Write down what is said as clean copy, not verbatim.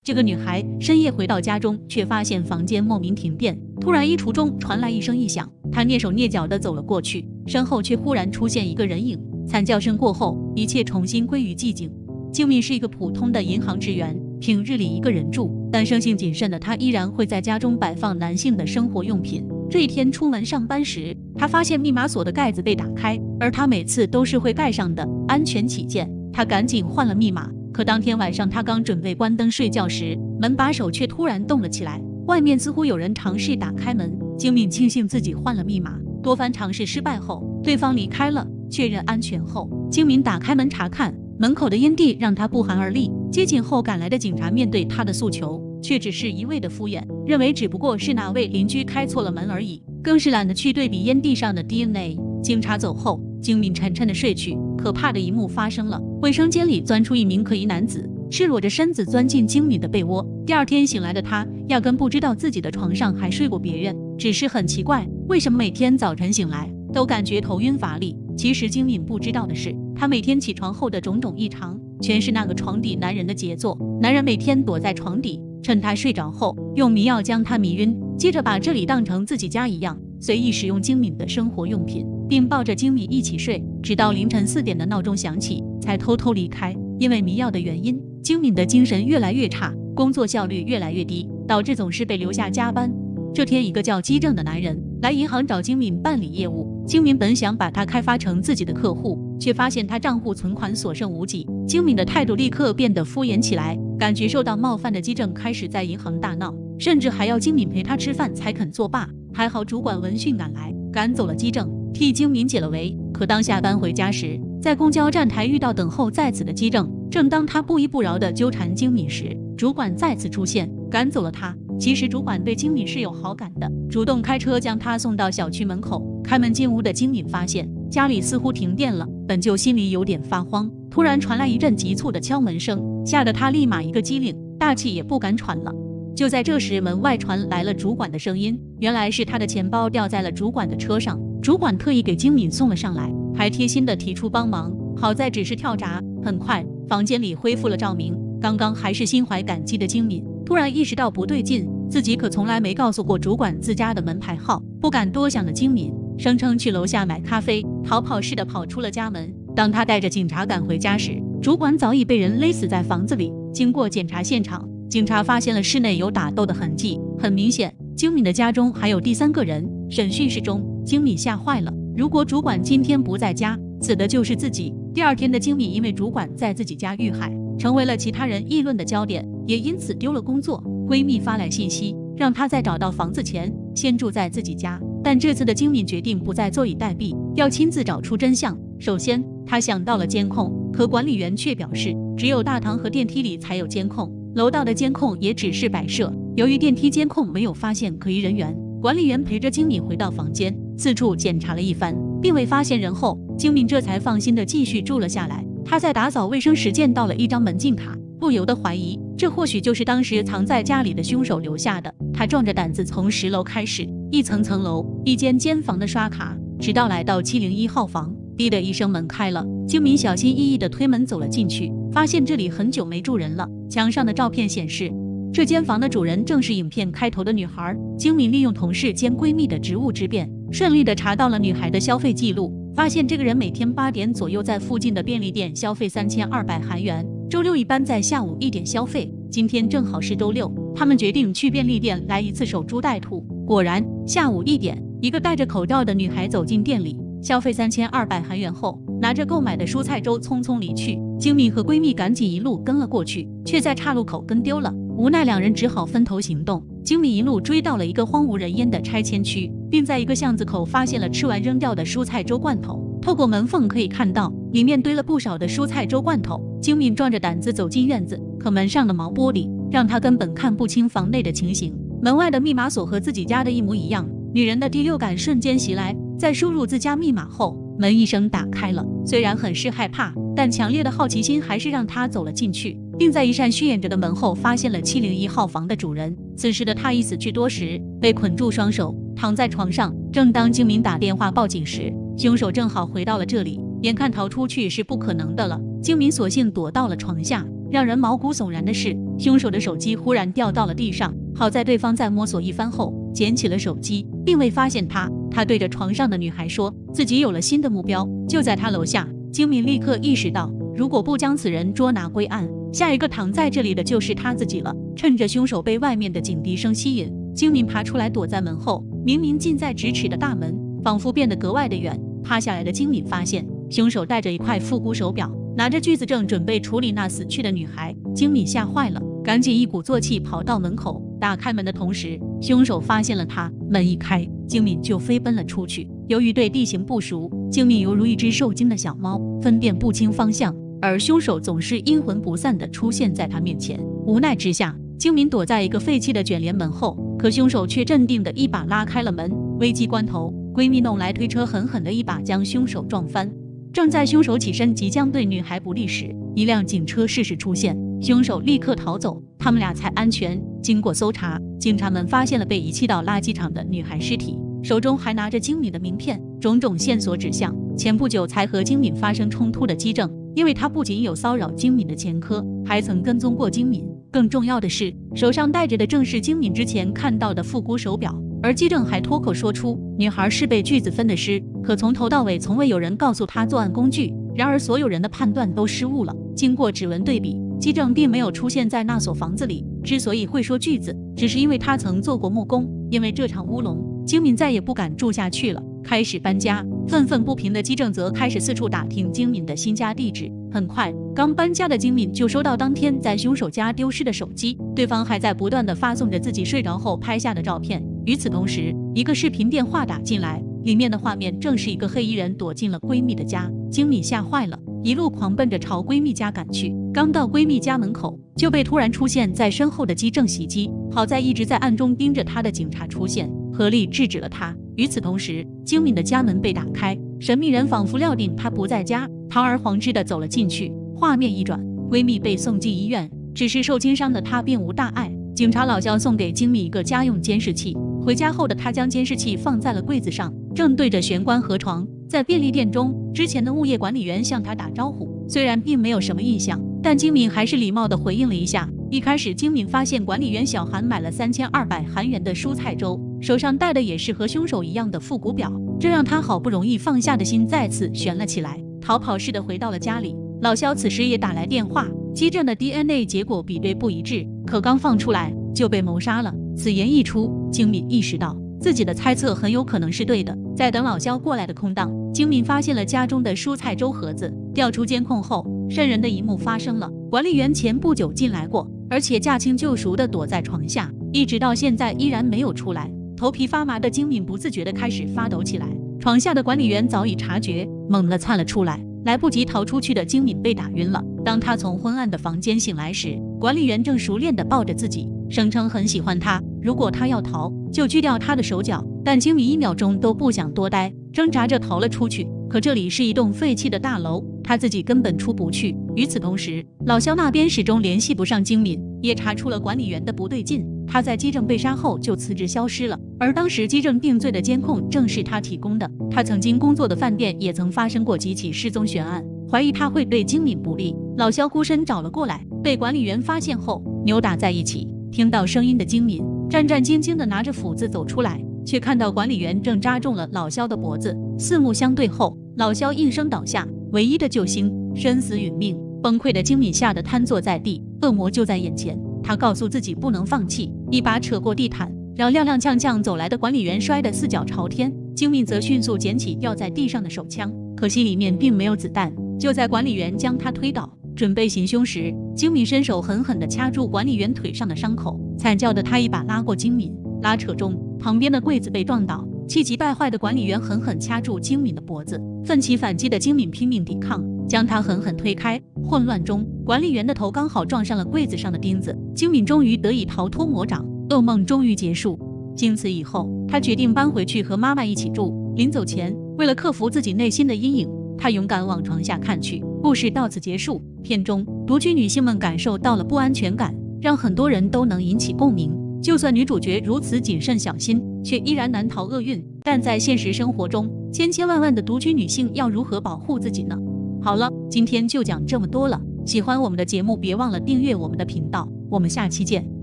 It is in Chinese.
这个女孩深夜回到家中，却发现房间莫名停电，突然衣橱中传来一声异响，她蹑手蹑脚地走了过去，身后却忽然出现一个人影。惨叫声过后，一切重新归于寂静。静敏是一个普通的银行职员，平日里一个人住，但生性谨慎的她依然会在家中摆放男性的生活用品。这一天出门上班时，她发现密码锁的盖子被打开，而她每次都是会盖上的，安全起见，她赶紧换了密码。可当天晚上，她刚准备关灯睡觉时，门把手却突然动了起来，外面似乎有人尝试打开门。静敏庆幸自己换了密码，多番尝试失败后，对方离开了。确认安全后，静敏打开门查看，门口的烟蒂让她不寒而栗。接近后赶来的警察面对她的诉求，却只是一味的敷衍，认为只不过是哪位邻居开错了门而已，更是懒得去对比烟蒂上的 DNA。警察走后，静敏沉沉的睡去。可怕的一幕发生了，卫生间里钻出一名可疑男子，赤裸着身子钻进静敏的被窝。第二天醒来的她压根不知道自己的床上还睡过别人，只是很奇怪，为什么每天早晨醒来都感觉头晕乏力。其实静敏不知道的是，她每天起床后的种种异常，全是那个床底男人的杰作。男人每天躲在床底，趁她睡着后用迷药将她迷晕，接着把这里当成自己家一样，随意使用静敏的生活用品，并抱着静敏一起睡，直到凌晨4点的闹钟响起才偷偷离开。因为迷药的原因，静敏的精神越来越差，工作效率越来越低，导致总是被留下加班。这天，一个叫基正的男人来银行找静敏办理业务。静敏本想把他开发成自己的客户，却发现他账户存款所剩无几。静敏的态度立刻变得敷衍起来，感觉受到冒犯的基正开始在银行大闹，甚至还要静敏陪他吃饭才肯作罢。还好主管闻讯赶来，赶走了基正，替静敏解了围。可当下班回家时，在公交站台遇到等候在此的基正，正当他不依不饶地纠缠静敏时，主管再次出现，赶走了他。其实主管对静敏是有好感的，主动开车将她送到小区门口。开门进屋的静敏发现家里似乎停电了，本就心里有点发慌，突然传来一阵急促的敲门声，吓得她立马一个机灵，大气也不敢喘了。就在这时，门外传来了主管的声音，原来是他的钱包掉在了主管的车上，主管特意给静敏送了上来，还贴心的提出帮忙。好在只是跳闸，很快房间里恢复了照明。刚刚还是心怀感激的静敏突然意识到不对劲，自己可从来没告诉过主管自家的门牌号。不敢多想的静敏声称去楼下买咖啡，逃跑似的跑出了家门。当他带着警察赶回家时，主管早已被人勒死在房子里。经过检查现场，警察发现了室内有打斗的痕迹，很明显静敏的家中还有第三个人。审讯室中，静敏吓坏了，如果主管今天不在家，死的就是自己。第二天的静敏因为主管在自己家遇害，成为了其他人议论的焦点，也因此丢了工作。闺蜜发来信息，让她在找到房子前先住在自己家。但这次的静敏决定不再坐以待毙，要亲自找出真相。首先，她想到了监控，可管理员却表示只有大堂和电梯里才有监控，楼道的监控也只是摆设。由于电梯监控没有发现可疑人员，管理员陪着静敏回到房间，四处检查了一番，并未发现人后，静敏这才放心的继续住了下来。她在打扫卫生时见到了一张门禁卡，不由得怀疑这或许就是当时藏在家里的凶手留下的。她壮着胆子从10楼开始，一层层楼，一间间房的刷卡，直到来到701号房。滴的一声，门开了，静敏小心翼翼地推门走了进去，发现这里很久没住人了。墙上的照片显示，这间房的主人正是影片开头的女孩。静敏利用同事兼闺蜜的职务之便，顺利地查到了女孩的消费记录，发现这个人每天8点左右在附近的便利店消费3200韩元，周六一般在下午1点消费。今天正好是周六，他们决定去便利店来一次守株待兔。果然，下午1点，一个戴着口罩的女孩走进店里，消费3200韩元后，拿着购买的蔬菜粥匆匆离去。静敏和闺蜜赶紧一路跟了过去，却在岔路口跟丢了。无奈两人只好分头行动。静敏一路追到了一个荒无人烟的拆迁区，并在一个巷子口发现了吃完扔掉的蔬菜粥罐头。透过门缝可以看到，里面堆了不少的蔬菜粥罐头。静敏壮着胆子走进院子，可门上的毛玻璃让她根本看不清房内的情形。门外的密码锁和自己家的一模一样，女人的第六感瞬间袭来，在输入自家密码后，门一声打开了。虽然很是害怕，但强烈的好奇心还是让她走了进去，并在一扇虚掩着的门后发现了701号房的主人。此时的他已死去多时，被捆住双手，躺在床上。正当静敏打电话报警时，凶手正好回到了这里，眼看逃出去是不可能的了，静敏索性躲到了床下。让人毛骨悚然的是，凶手的手机忽然掉到了地上，好在对方在摸索一番后捡起了手机，并未发现他。他对着床上的女孩说，自己有了新的目标，就在他楼下。精敏立刻意识到，如果不将此人捉拿归案，下一个躺在这里的就是他自己了。趁着凶手被外面的警笛声吸引，精敏爬出来躲在门后，明明近在咫尺的大门仿佛变得格外的远。趴下来的精敏发现，凶手戴着一块复古手表，拿着锯子正准备处理那死去的女孩。精敏吓坏了，赶紧一鼓作气跑到门口。打开门的同时，凶手发现了他，门一开，精敏就飞奔了出去。由于对地形不熟，精敏犹如一只受惊的小猫，分辨不清方向，而凶手总是阴魂不散地出现在他面前。无奈之下，精敏躲在一个废弃的卷帘门后，可凶手却镇定地一把拉开了门。危急关头，闺蜜弄来推车，狠狠地一把将凶手撞翻。正在凶手起身即将对女孩不利时，一辆警车适时出现，凶手立刻逃走，他们俩才安全。经过搜查，警察们发现了被遗弃到垃圾场的女孩尸体，手中还拿着精敏的名片。种种线索指向前不久才和精敏发生冲突的基正，因为他不仅有骚扰精敏的前科，还曾跟踪过精敏。更重要的是，手上戴着的正是精敏之前看到的复古手表。而基正还脱口说出女孩是被锯子分的尸，可从头到尾从未有人告诉他作案工具。然而所有人的判断都失误了。经过指纹对比，基正并没有出现在那所房子里。之所以会说锯子，只是因为他曾做过木工。因为这场乌龙，精敏再也不敢住下去了，开始搬家。愤愤不平的基正则开始四处打听精敏的新家地址。很快，刚搬家的精敏就收到当天在凶手家丢失的手机，对方还在不断地发送着自己睡着后拍下的照片。与此同时，一个视频电话打进来，里面的画面正是一个黑衣人躲进了闺蜜的家。精敏吓坏了，一路狂奔着朝闺蜜家赶去。刚到闺蜜家门口，就被突然出现在身后的基正袭击。好在一直在暗中盯着他的警察出现，合力制止了他。与此同时，精敏的家门被打开，神秘人仿佛料定他不在家，堂而皇之地走了进去。画面一转，闺蜜被送进医院，只是受轻伤的她并无大碍。警察老肖送给精敏一个家用监视器，回家后的她将监视器放在了柜子上，正对着玄关和床。在便利店中，之前的物业管理员向她打招呼，虽然并没有什么印象，但精敏还是礼貌地回应了一下。一开始，精敏发现管理员小韩买了3200韩元的蔬菜粥，手上戴的也是和凶手一样的复古表，这让他好不容易放下的心再次悬了起来，逃跑似的回到了家里。老肖此时也打来电话，基正的 DNA 结果比对不一致，可刚放出来就被谋杀了。此言一出，精敏意识到自己的猜测很有可能是对的。在等老肖过来的空档，精敏发现了家中的蔬菜粥盒子。调出监控后，瘆人的一幕发生了。管理员前不久进来过，而且驾轻就熟地躲在床下，一直到现在依然没有出来。头皮发麻的精敏不自觉地开始发抖起来。床下的管理员早已察觉，猛地窜了出来。来不及逃出去的精敏被打晕了。当他从昏暗的房间醒来时，管理员正熟练地抱着自己，声称很喜欢他，如果他要逃，就锯掉他的手脚。但精敏1秒钟都不想多待，挣扎着逃了出去。可这里是一栋废弃的大楼，他自己根本出不去。与此同时，老肖那边始终联系不上精敏，也查出了管理员的不对劲。他在基正被杀后就辞职消失了，而当时基正定罪的监控正是他提供的。他曾经工作的饭店也曾发生过几起失踪悬案，怀疑他会对精敏不利。老肖孤身找了过来，被管理员发现后扭打在一起。听到声音的精敏战战兢兢地拿着斧子走出来，却看到管理员正扎中了老肖的脖子。四目相对后，老肖应声倒下，唯一的救星身死殒命。崩溃的精敏吓得瘫坐在地，恶魔就在眼前。他告诉自己不能放弃，一把扯过地毯，让踉踉跄跄走来的管理员摔得四脚朝天。精敏则迅速捡起掉在地上的手枪，可惜里面并没有子弹。就在管理员将他推倒准备行凶时，精敏伸手狠狠地掐住管理员腿上的伤口，惨叫的他一把拉过精敏。拉扯中，旁边的柜子被撞倒，气急败坏的管理员狠狠掐住精敏的脖子，奋起反击的精敏拼命抵抗，将他狠狠推开。混乱中，管理员的头刚好撞上了柜子上的钉子，精敏终于得以逃脱魔掌，噩梦终于结束。经此以后，他决定搬回去和妈妈一起住。临走前，为了克服自己内心的阴影，他勇敢往床下看去。故事到此结束。片中独居女性们感受到了不安全感，让很多人都能引起共鸣。就算女主角如此谨慎小心，却依然难逃厄运。但在现实生活中，千千万万的独居女性要如何保护自己呢？好了，今天就讲这么多了，喜欢我们的节目，别忘了订阅我们的频道。我们下期见。